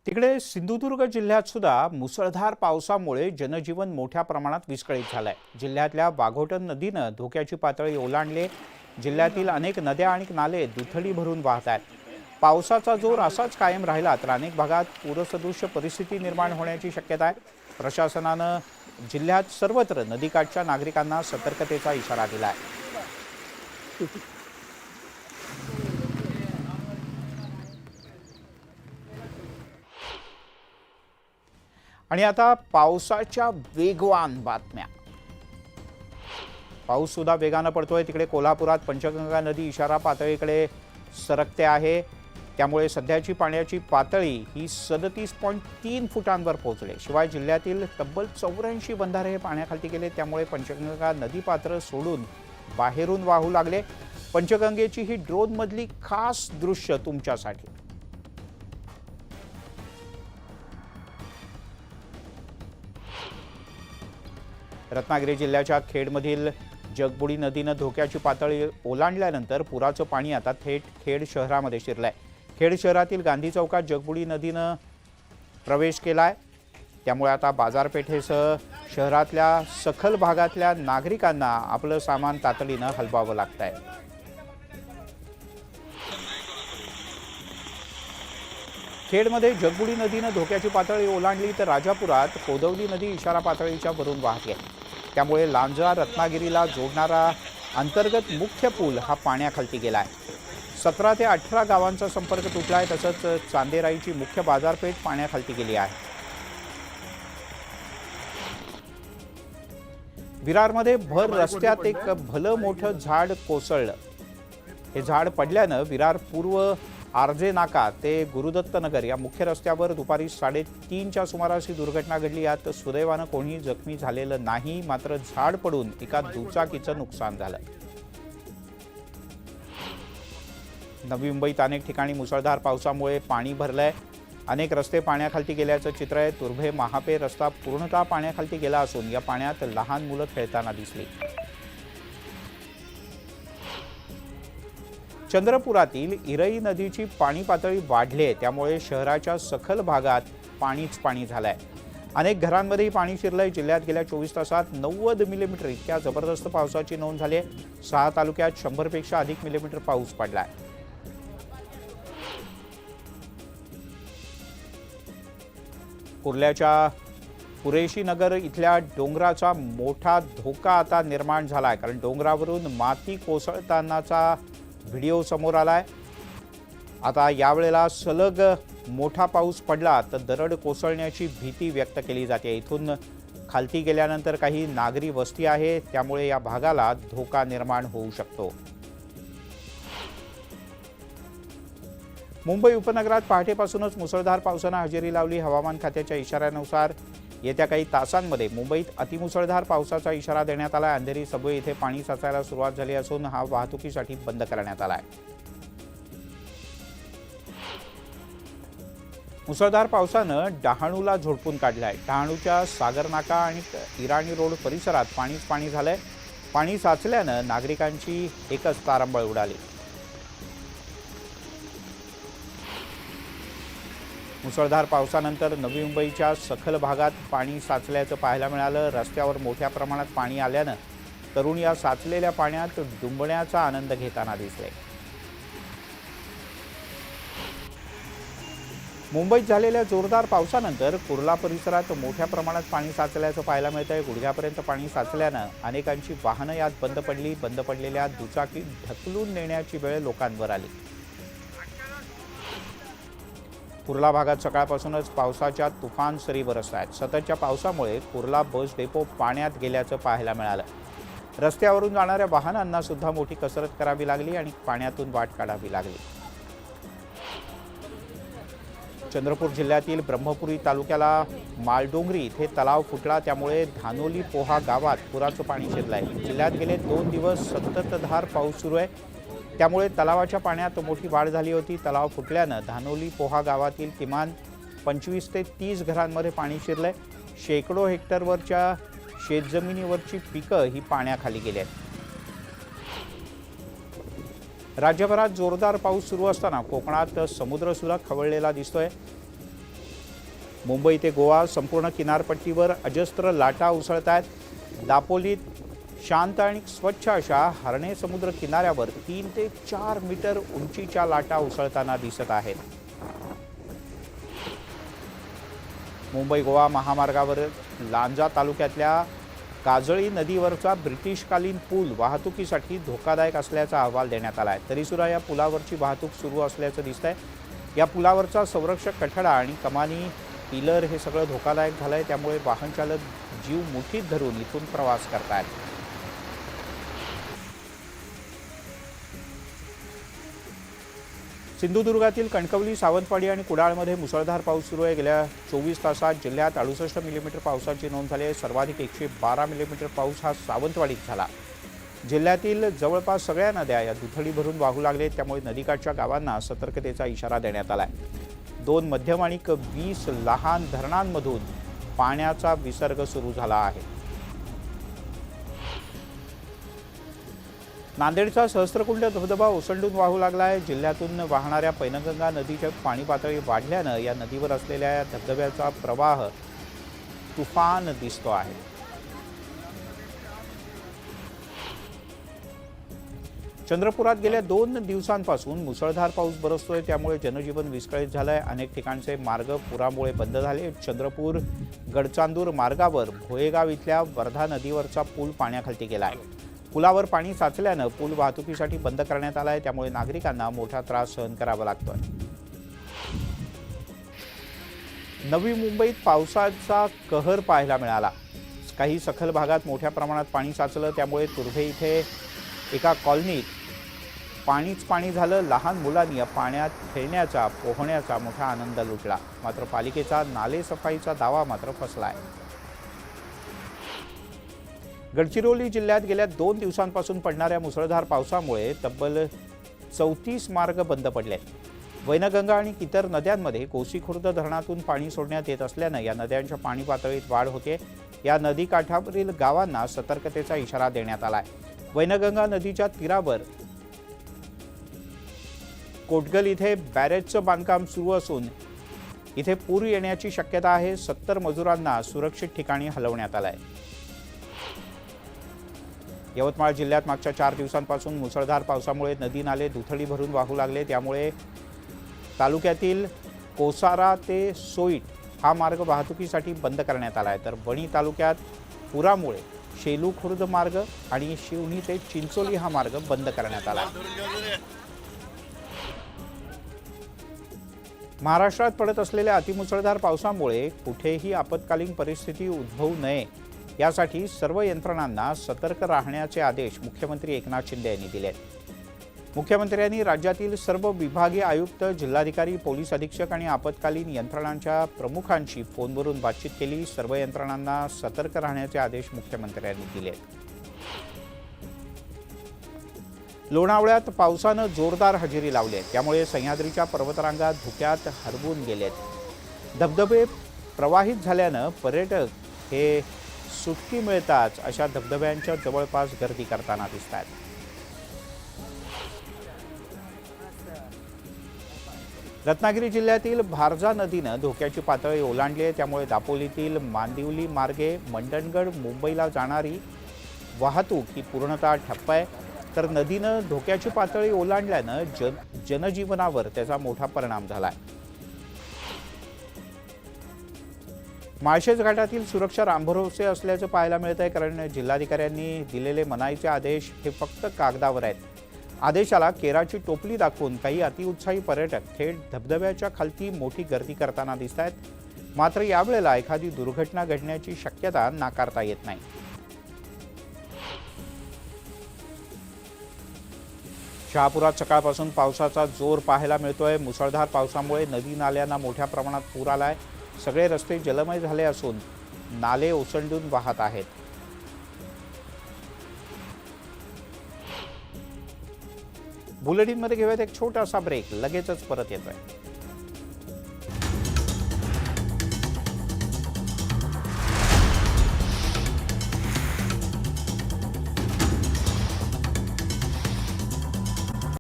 तिकडे सिंधुदुर्ग जिल्ह्यात सुद्धा मुसळधार पावसामुळे जनजीवन मोठ्या प्रमाणात विस्कळीत झालंय। जिल्ह्यातल्या वाघोटन नदीनं धोक्याची पातळी ओलांडली। जिल्ह्यातील अनेक नद्या आणि नाले दुथडी भरून वाहत आहेत। पावसाचा जोर असाच कायम राहिला तर अनेक भागात पूरसदृश्य परिस्थिती निर्माण होण्याची शक्यता आहे। प्रशासनानं जिल्ह्यात सर्वत्र नदीकाठच्या नागरिकांना सतर्कतेचा इशारा दिला आहे। आणि आता पावसाच्या वेगवान बातम्या। पाऊस सुद्धा वेगाने पडतोय। तिकडे कोल्हापुरात पंचगंगा नदी इशारा पातळीकडे सरकते आहे। त्यामुळे सध्याची पाण्याची पातळी ही 37.3 फुटांवर पोहोचली। शिवाय जिल्ह्यातील तब्बल 84 बंधारे हे पाण्याखाली गेले। त्यामुळे पंचगंगा नदी पात्र सोडून बाहेरून वाहू लागले। पंचगंगेची ही ड्रोन मधली खास दृश्य तुमच्यासाठी। रत्नागिरी जिल्ह्याच्या खेडमधील जगबुडी नदीनं धोक्याची पातळी ओलांडल्यानंतर पुराचं पाणी आता थेट खेड शहरामध्ये शिरलंय। खेड शहरातील गांधी चौकात जगबुडी नदीनं प्रवेश केलाय। त्यामुळे आता बाजारपेठेसह शहरातल्या सखल भागातल्या नागरिकांना आपलं सामान तातडीनं हलवावं लागतंय। खेडमध्ये जगबुडी नदीनं धोक्याची पातळी ओलांडली तर राजापुरात कोदवली नदी इशारा पातळीच्या वरून वाहते। त्यामुळे लांजा रत्नागिरीला जोडणारा अंतर्गत मुख्य पूल हा पाण्याखाली गेलाय। 17 ते 18 गावांचा संपर्क तुटलाय। तसंच चांदेराईची मुख्य बाजारपेठ पाण्याखाली गेली आहे। विरारमध्ये भर रस्त्यात एक भलं मोठं झाड कोसळलं। हे झाड पडल्यानं विरार पूर्व आरजे नाका ते गुरुदत्त नगर या मुख्य रस्त्यावर दुपारी 3:30च्या सुमारास ही दुर्घटना घडली। यात सुदैवानं कोणी जखमी झालेलं नाही, मात्र झाड पडून एका दुचाकीचं नुकसान झालं। नवी मुंबईत अनेक ठिकाणी मुसळधार पावसामुळे पाणी भरलंय। अनेक रस्ते पाण्याखाली गेल्याचं चित्र आहे। तुर्भे महापे रस्ता पूर्णतः पाण्याखाली गेला असून या पाण्यात लहान मुलं खेळताना दिसली। चंद्रपुरातील इरई नदीची पाणी पातळी वाढली आहे। त्यामुळे शहराच्या सखल भागात पाणी झालंय। अनेक घरांमध्येही पाणी शिरलंय। जिल्ह्यात गेल्या 24 तासात 90 मिलीमीटर इतक्या जबरदस्त पावसाची नोंद झाली आहे। 6 तालुक्यात 100 पेक्षा अधिक मिलीमीटर पाऊस पडलाय। कुर्ल्याच्या पुरेशी नगर इथल्या डोंगराचा मोठा धोका आता निर्माण झालाय, कारण डोंगरावरून माती कोसळतानाचा व्हिडिओ समोर आलाय। आता यावेळेला सलग मोठा पाऊस पडला तर दरड कोसळण्याची भीती व्यक्त केली जाते। इथून खालती गेल्यानंतर काही नागरी वस्ती आहे, त्यामुळे या भागाला धोका निर्माण होऊ शकतो। मुंबई उपनगरात पहाटेपासूनच मुसळधार पावसानं हजेरी लावली। हवामान खात्याच्या इशाऱ्यानुसार येत्या काही तासांमध्ये मुंबईत अतिमुसळधार पावसाचा इशारा देण्यात आला। अंधेरी सबवे इथे पाणी साचायला सुरुवात झाली असून हा वाहतुकीसाठी बंद करण्यात आलाय। मुसळधार पावसानं डहाणूला झोडपून काढलाय। डहाणूच्या सागर नाका आणि इराणी रोड परिसरात पाणी झालंय। पाणी साचल्यानं नागरिकांची एकच तारंबळ उडाली। मुसळधार पावसानंतर नवी मुंबईच्या सखल भागात पाणी साचल्याचं पाहायला मिळालं। रस्त्यावर मोठ्या प्रमाणात पाणी आल्यानं तरुण या साचलेल्या पाण्यात डुंबण्याचा आनंद घेताना दिसले। मुंबईत झालेल्या जोरदार पावसानंतर कुर्ला परिसरात मोठ्या प्रमाणात पाणी साचल्याचं पाहायला मिळतंय। गुडघ्यापर्यंत पाणी साचल्यानं अनेकांची वाहनं यात बंद पडली। बंद पडलेल्या दुचाकी ढकलून नेण्याची वेळ लोकांवर आली। कुर्ला भागात सकाळपासूनच पावसाच्या तुफान सरी बरसत आहेत। सततच्या पावसामुळे कुर्ला बस डेपो पाण्यात गेल्याचं पाहायला मिळालं। रस्त्यावरून जाणाऱ्या वाहनांना सुद्धा मोठी कसरत करावी लागली आणि पाण्यातून वाट काढावी लागली। चंद्रपूर जिल्ह्यातील ब्रह्मपुरी तालुक्याला मालडोंगरी इथे तलाव फुटला। त्यामुळे धानोली पोहा गावात पुराचं पाणी शिरलंय। जिल्ह्यात गेले 2 दिवस संततधार पाऊस सुरू आहे। त्यामुळे तलावाच्या पाण्यात मोठी वाढ झाली होती। तलाव फुटल्यानं धानोली पोहा गावातील किमान 25 ते 30 घरांमध्ये पाणी शिरलंय। शेकडो हेक्टरवरच्या शेतजमिनीवरची पिकं ही पाण्याखाली गेली आहेत। राज्यभरात जोरदार पाऊस सुरू असताना कोकणात समुद्र सुद्धा खवळलेला दिसतोय। मुंबई ते गोवा संपूर्ण किनारपट्टीवर अजस्त्र लाटा उसळत आहेत। दापोलीत शांत आणि स्वच्छ अशा हरणे समुद्र किनाऱ्यावर 3 ते 4 मीटर उंचीच्या लाटा उसळताना दिसत आहेत। मुंबई गोवा महामार्गावर लांजा तालुक्यातल्या काजळी नदीवरचा ब्रिटिशकालीन पूल वाहतुकीसाठी धोकादायक असल्याचा अहवाल देण्यात आला आहे। तरीसुद्धा या पुलावरची वाहतूक सुरू असल्याचं दिसतंय। या पुलावरचा संरक्षक कठडा आणि कमानी पिलर हे सगळं धोकादायक झालंय, त्यामुळे वाहन चालक जीव मुठीत धरून इथून प्रवास करतायत। सिंधुदुर्गातील कणकवली, सावंतवाडी आणि कुडाळमध्ये मुसळधार पाऊस सुरू आहे। गेल्या 24 तासात जिल्ह्यात 68 मिलीमीटर पावसाची नोंद झाली आहे। सर्वाधिक 112 मिलीमीटर पाऊस हा सावंतवाडीत झाला। जिल्ह्यातील जवळपास सगळ्या नद्या या दुथडी भरून वाहू लागलेत, त्यामुळे नदीकाठच्या गावांना सतर्कतेचा इशारा देण्यात आला आहे। 2 मध्यम आणि 20 लहान धरणांमधून पाण्याचा विसर्ग सुरू झाला आहे। नांदेडचा सहस्त्रकुंड धबधबा ओसंडून वाहू लागला आहे। जिल्ह्यातून वाहणाऱ्या पैनगंगा नदीची पाणी पातळी वाढल्यानं या नदीवर असलेल्या धबधब्याचा प्रवाह तुफान दिसतो आहे। चंद्रपुरात गेल्या 2 दिवसांपासून मुसळधार पाऊस बरसतोय, त्यामुळे जनजीवन विस्कळीत झालंय। अनेक ठिकाणचे मार्ग पुरामुळे बंद झाले। चंद्रपूर गडचांदूर मार्गावर भोयेगाव इथल्या वर्धा नदीवरचा पूल पाण्याखाली गेलाय। पुलावर पाणी साचल्यानं पूल वाहतुकीसाठी बंद करण्यात आला आहे, त्यामुळे नागरिकांना मोठा त्रास सहन करावा लागतोय। नवी मुंबईत पावसाचा कहर पाहायला मिळाला। काही सखल भागात मोठ्या प्रमाणात पाणी साचलं, त्यामुळे तुर्भे इथे एका कॉलनीत पाणीच पाणी झालं। लहान मुलांनी या पाण्यात खेळण्याचा पोहण्याचा मोठा आनंद लुटला। मात्र पालिकेचा नाले सफाईचा दावा मात्र फसलाय। गडचिरोली जिल्ह्यात गेल्या 2 दिवसांपासून पडणाऱ्या मुसळधार पावसामुळे तब्बल 34 मार्ग बंद पडले। वैनगंगा आणि इतर नद्यांमध्ये कोसीखुर्द धरणातून पाणी सोडण्यात येत असल्यानं या नद्यांच्या पाणी पातळीत वाढ होते। या नदीकाठावरील गावांना सतर्कतेचा इशारा देण्यात आलाय। वैनगंगा नदीच्या तीरावर कोटगल इथे बॅरेजचं बांधकाम सुरू असून इथे पूर येण्याची शक्यता आहे। 70 मजुरांना सुरक्षित ठिकाणी हलवण्यात आलंय। यवतमाळ जिल्ह्यात मागच्या 4 दिवसांपासून मुसळधार पावसामुळे नदी नाले दुथडी भरून वाहू लागले, त्यामुळे तालुक्यातील कोसारा ते सोईट हा मार्ग वाहतुकीसाठी बंद करण्यात आला आहे। तर वणी तालुक्यात पुरामुळे शेलू खुर्द मार्ग आणि शिवणी ते चिंचोली हा मार्ग बंद करण्यात आला आहे। महाराष्ट्रात पडत असलेल्या अतिमुसळधार पावसामुळे कुठेही आपत्कालीन परिस्थिती उद्भवू नये यासाठी सर्व यंत्रणांना सतर्क राहण्याचे आदेश मुख्यमंत्री एकनाथ शिंदे यांनी दिले। मुख्यमंत्र्यांनी राज्यातील सर्व विभागीय आयुक्त, जिल्हाधिकारी, पोलीस अधीक्षक आणि आपत्कालीन यंत्रणांच्या प्रमुखांशी फोनवरून बातचीत केली। सर्व यंत्रणांना सतर्क राहण्याचे आदेश मुख्यमंत्र्यांनी दिले। लोणावळ्यात पावसानं जोरदार हजेरी लावली, त्यामुळे सह्याद्रीच्या पर्वतरांगा धुक्यात हरवून गेलेत। धबधबे प्रवाहित झाल्यानं पर्यटक हे सुट्टी मिळताच अशा धबधब्यांच्या जवळपास गर्दी करताना दिसतात। रत्नागिरी जिल्ह्यातील भारजा नदीनं धोक्याची पातळी ओलांडली आहे, त्यामुळे दापोलीतील मांदिवली मार्गे मंडणगड मुंबईला जाणारी वाहतूक ही पूर्णतः ठप्प आहे। तर नदीनं धोक्याची पातळी ओलांडल्यानं जनजीवनावर त्याचा मोठा परिणाम झालाय। माळशेज घाटातील सुरक्षा रामभरोसे असल्याचं पाहायला मिळत आहे, कारण जिल्हाधिकाऱ्यांनी दिलेले मनाईचे आदेश हे फक्त कागदावर आहेत। आदेशाला केराची टोपली दाखवून काही अतिउत्साही पर्यटक थेट धबधब्याच्या खालती मोठी गर्दी करताना दिसत आहेत। मात्र यावेळेला एखादी दुर्घटना घडण्याची शक्यता नाकारता येत नाही। शहापुरात सकाळपासून पावसाचा जोर पाहायला मिळतोय। मुसळधार पावसामुळे नदी नाल्यांना मोठ्या प्रमाणात पूर आलाय। सगळे रस्ते जलमय झाले असून नाले ओसंडून वाहत आहेत। बुलेटिनमध्ये घेऊयात एक छोटासा ब्रेक, लगेचच परत येतोय।